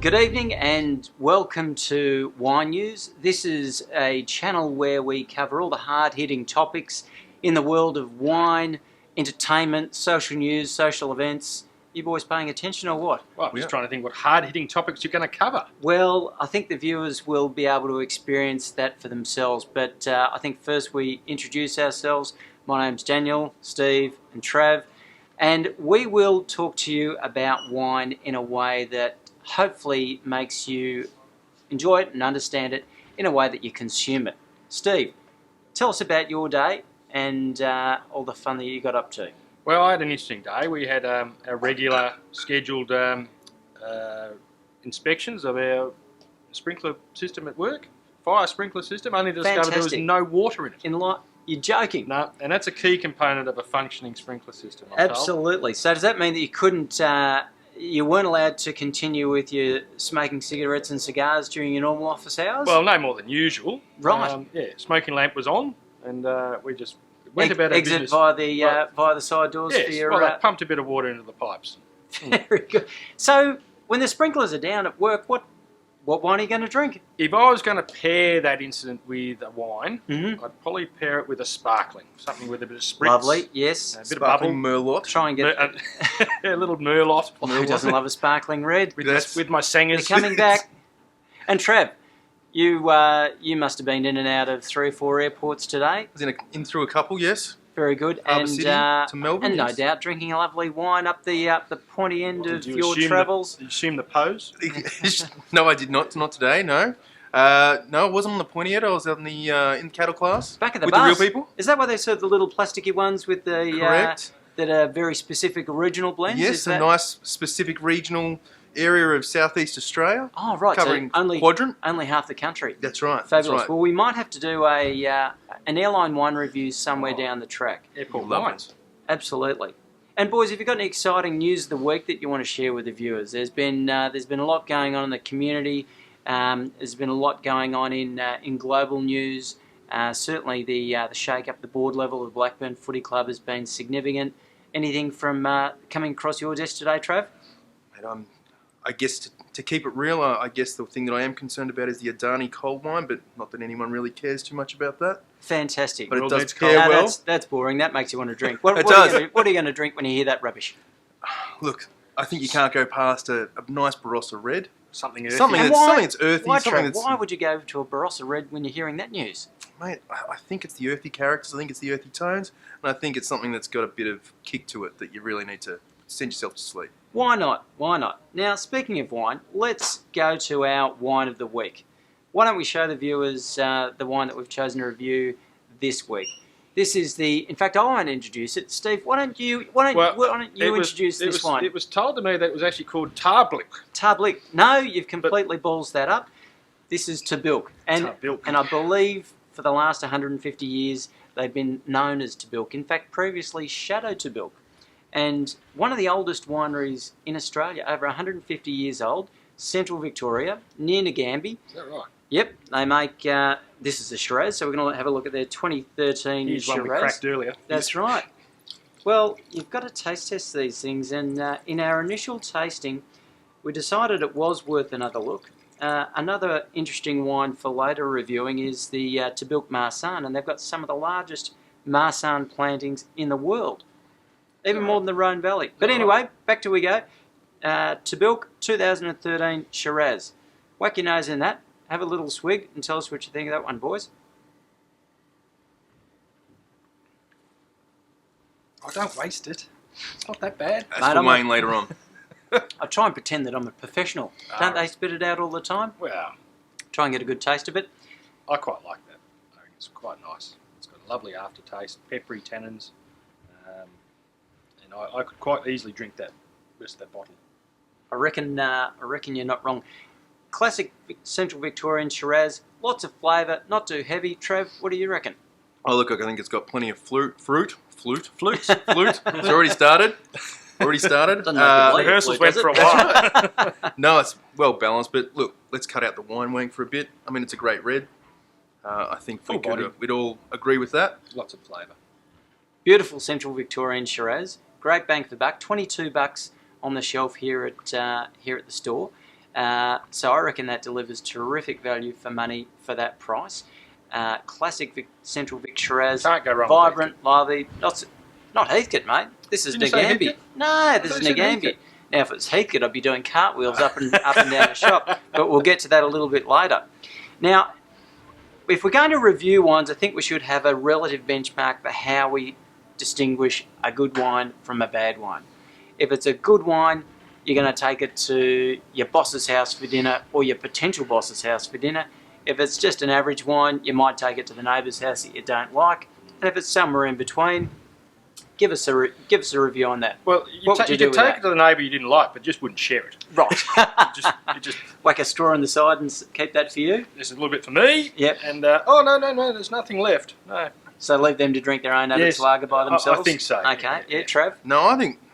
Good evening and welcome to Wine News. This is a channel where we cover all the hard-hitting topics in the world of wine, entertainment, social news, social events. You boys paying attention or what? Well, I'm just trying to think what hard-hitting topics you're going to cover. Well, I think the viewers will be able to experience that for themselves, but I think first we introduce ourselves. My name's Daniel, Steve and Trav, and we will talk to you about wine in a way that hopefully makes you enjoy it and understand it in a way that you consume it. Steve, tell us about your day and all the fun that you got up to. Well, I had an interesting day. We had a regular scheduled inspections of our sprinkler system at work, fire sprinkler system, only to discover there was no water in it. You're joking? No, and that's a key component of a functioning sprinkler system, I'm Absolutely. told. So does that mean that you couldn't... you weren't allowed to continue with your smoking cigarettes and cigars during your normal office hours? Well, no more than usual. Right. Yeah, smoking lamp was on, and we just went about our business. Exit via the side doors yes, for your... well, they pumped a bit of water into the pipes. Very good. So, when the sprinklers are down at work, what wine are you going to drink? If I was going to pair that incident with a wine, I'd probably pair it with a sparkling, something with a bit of spritz. Lovely, yes. A bit of bubble. Merlot. Try and get... a little Merlot. Oh, who doesn't love a sparkling red? With my singers. You're coming back. And Trev, you must have been in and out of 3 or 4 airports today. I was in through a couple, yes. Very good. Harbour City to Melbourne. And no yes. doubt drinking a lovely wine up the pointy end of your travels. Did you assume the pose? No, I did not. Not today, no. No, I wasn't on the pointy yet. I was in the cattle class. Back at the with bus. the real people. Is that why they serve the little plasticky ones with the... Correct. That are very specific original blends? Yes, a nice specific regional area of southeast Australia. Oh, right. Covering so quadrant. Only half the country. That's right. Fabulous. That's right. Well, we might have to do an airline wine review somewhere down the track. Airport Love wines. Absolutely. And boys, have you got any exciting news of the week that you want to share with the viewers? There's been a lot going on in the community. There's been a lot going on in global news. Certainly the shake-up, the board level of the Blackburn Footy Club has been significant. Anything from coming across your desk today, Trav? And I guess to keep it real, I guess the thing that I am concerned about is the Adani cold wine, but not that anyone really cares too much about that. Fantastic. But it does cold. pair well. That's boring. That makes you want to drink. What does. are you going to drink when you hear that rubbish? Look, I think you can't go past a nice Barossa Red. Something earthy. Something that's earthy. Why, something Trav, that's, why would you go to a Barossa Red when you're hearing that news? Mate, I think it's the earthy characters, I think it's the earthy tones, and I think it's something that's got a bit of kick to it that you really need to send yourself to sleep. Why not? Why not? Now, speaking of wine, let's go to our wine of the week. Why don't we show the viewers the wine that we've chosen to review this week? This is in fact, I won't introduce it. Steve, why don't you introduce this wine? It was told to me that it was actually called Tarblik. Tarblik. No, you've completely balls that up. This is Tabilk. And I believe for the last 150 years, they've been known as Tabilk. In fact, previously Chateau Tabilk. And one of the oldest wineries in Australia, over 150 years old, Central Victoria, near Nagambie. Is that right? Yep, they make, this is a Shiraz, so we're going to have a look at their 2013 Here's Shiraz. one we cracked earlier. That's right. Well, you've got to taste test these things, and in our initial tasting, we decided it was worth another look. Another interesting wine for later reviewing is the Tabilk Marsanne, and they've got some of the largest Marsanne plantings in the world, even more than the Rhone Valley. But anyway, back to we go. Tabilk 2013 Shiraz. Whack your nose in that, have a little swig, and tell us what you think of that one, boys. Oh, don't waste it. It's not that bad. That's for Wayne later on. I try and pretend that I'm a professional. Don't they spit it out all the time? Well, Try and get a good taste of it. I quite like that. I think it's quite nice. It's got a lovely aftertaste, peppery tannins, and I could quite easily drink that rest of that bottle. I reckon you're not wrong. Classic Central Victorian Shiraz, lots of flavour, not too heavy. Trev, what do you reckon? Oh, look, I think it's got plenty of fruit. It's already started. Rehearsals went for a while. No, it's well balanced, but look, let's cut out the wine wank for a bit. I mean, it's a great red. I think we'd all agree with that. Lots of flavour. Beautiful Central Victorian Shiraz. Great bang for the buck. $22 on the shelf here at the store. So I reckon that delivers terrific value for money for that price. Classic Central Vic Shiraz, Can't go wrong with vibrant, lively. Not Heathcote, mate. This is Didn't you say Nagambie. Heathcote? No, this I is thought you said Nagambie. Heathcote. Now, if it's Heathcote, I'd be doing cartwheels up and down the shop. But we'll get to that a little bit later. Now, if we're going to review wines, I think we should have a relative benchmark for how we distinguish a good wine from a bad wine. If it's a good wine, you're going to take it to your boss's house for dinner or your potential boss's house for dinner. If it's just an average wine, you might take it to the neighbour's house that you don't like. And if it's somewhere in between, give us a review on that. Well, you What would you do could with take that? it to the neighbour you didn't like, but just wouldn't share it. Right. You just Whack a straw on the side and keep that for you. there's a little bit for me. Yep. And oh no, there's nothing left. No. So leave them to drink their own Abbott's Yes, lager by themselves. I think so. Okay. Yeah, Trav. No,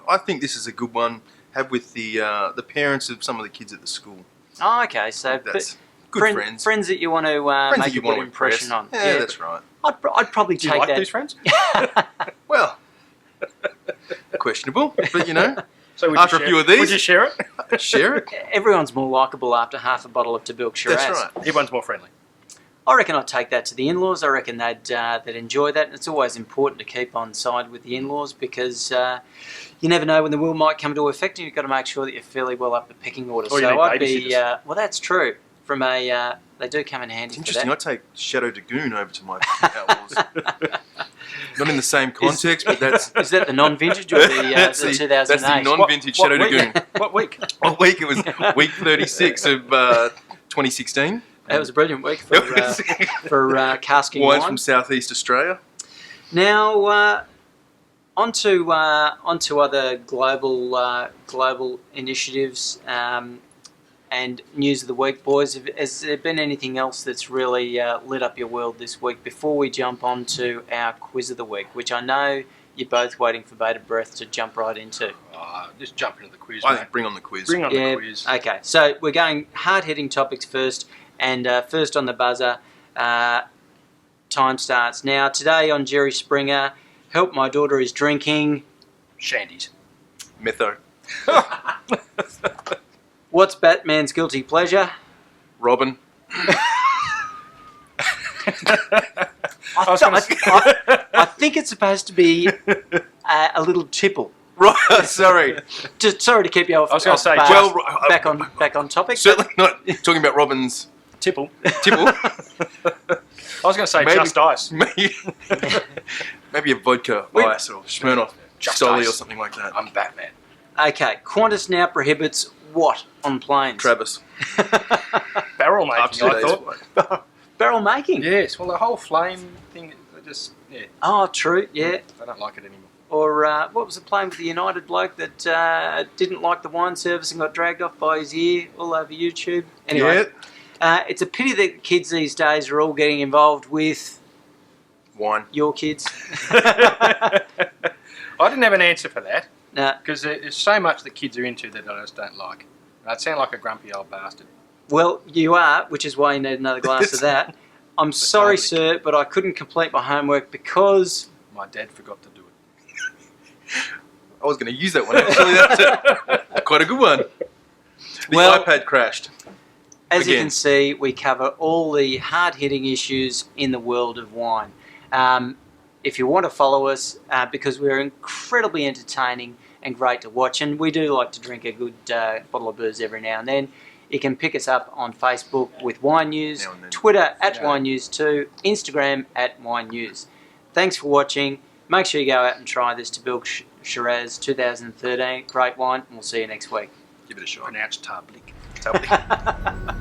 I think this is a good one. Have with the parents of some of the kids at the school. Oh, okay. So That's good friends. Friends that you want to Friends make that you a want good to impression on. Yeah, that's right. I'd probably Do take you like that. these friends? Well, questionable, but you know, So would After you a share few it? of these- would you share it? share it. Everyone's more likeable after half a bottle of Tabilk Shiraz. That's right. Everyone's more friendly. I reckon I'd take that to the in-laws. I reckon they'd enjoy that. And it's always important to keep on side with the in-laws because you never know when the will might come to effect, and you've got to make sure that you're fairly well up the pecking order. Or you So need I'd be babysitters. well. That's true. From a they do come in handy. It's for interesting. that. I take Shadow Dragoon over to my outlaws. Not in the same context, but that's Is that the non-vintage or the, that's the the 2008? that's the non-vintage What Shadow week? Dragoon. What week? What week? It was week 36 of 2016. That was a brilliant week for It was for casking wines wine. from Southeast Australia. Now, onto other global initiatives and news of the week, boys. Has there been anything else that's really lit up your world this week before we jump on to our quiz of the week, which I know you're both waiting for bated breath to jump right into? Just jump into the quiz. I mate. think bring on the quiz. Bring on Yeah. the quiz. Okay, so we're going hard-hitting topics first, and first on the buzzer, time starts now. Today on Jerry Springer, help my daughter is drinking. Shandies. Metho. What's Batman's guilty pleasure? Robin. was gonna say- I think it's supposed to be a little tipple. Right. Sorry. Just sorry to keep you off. I was gonna off say, base. Well, back on topic. certainly not talking about Robin's Tipple. tipple. I was going to say Maybe- just ice. Maybe a vodka We- ice or Smirnoff Just Stoli ice. or something like that. I'm Batman. Okay, Qantas now prohibits what on planes? Travis. Barrel Up making, to I today's thought. one. Barrel making. Yes, well, the whole flame thing, they just, yeah, Oh, true. Yeah. I don't like it anymore. Or what was the plane with the United bloke that didn't like the wine service and got dragged off by his ear all over YouTube? Anyway, it's a pity that kids these days are all getting involved with Wine. your kids. I didn't have an answer for that No, because there's so much that kids are into that I just don't like. I'd sound like a grumpy old bastard. well, you are, which is why you need another glass of that. I'm sorry, public. sir, but I couldn't complete my homework because My dad forgot to do it. I was going to use that one actually. That's quite a good one. The Well- iPad crashed. as you Again. can see, we cover all the hard-hitting issues in the world of wine. If you want to follow us, because we're incredibly entertaining and great to watch, and we do like to drink a good bottle of booze every now and then, you can pick us up on Facebook with Wine News, Now and then. Twitter at Yeah. Wine News 2, Instagram at Wine News. Thanks for watching. Make sure you go out and try this Tabilk Shiraz 2013. Great wine, and we'll see you next week. Give it a shot. Pronounced Tablik. Tell me.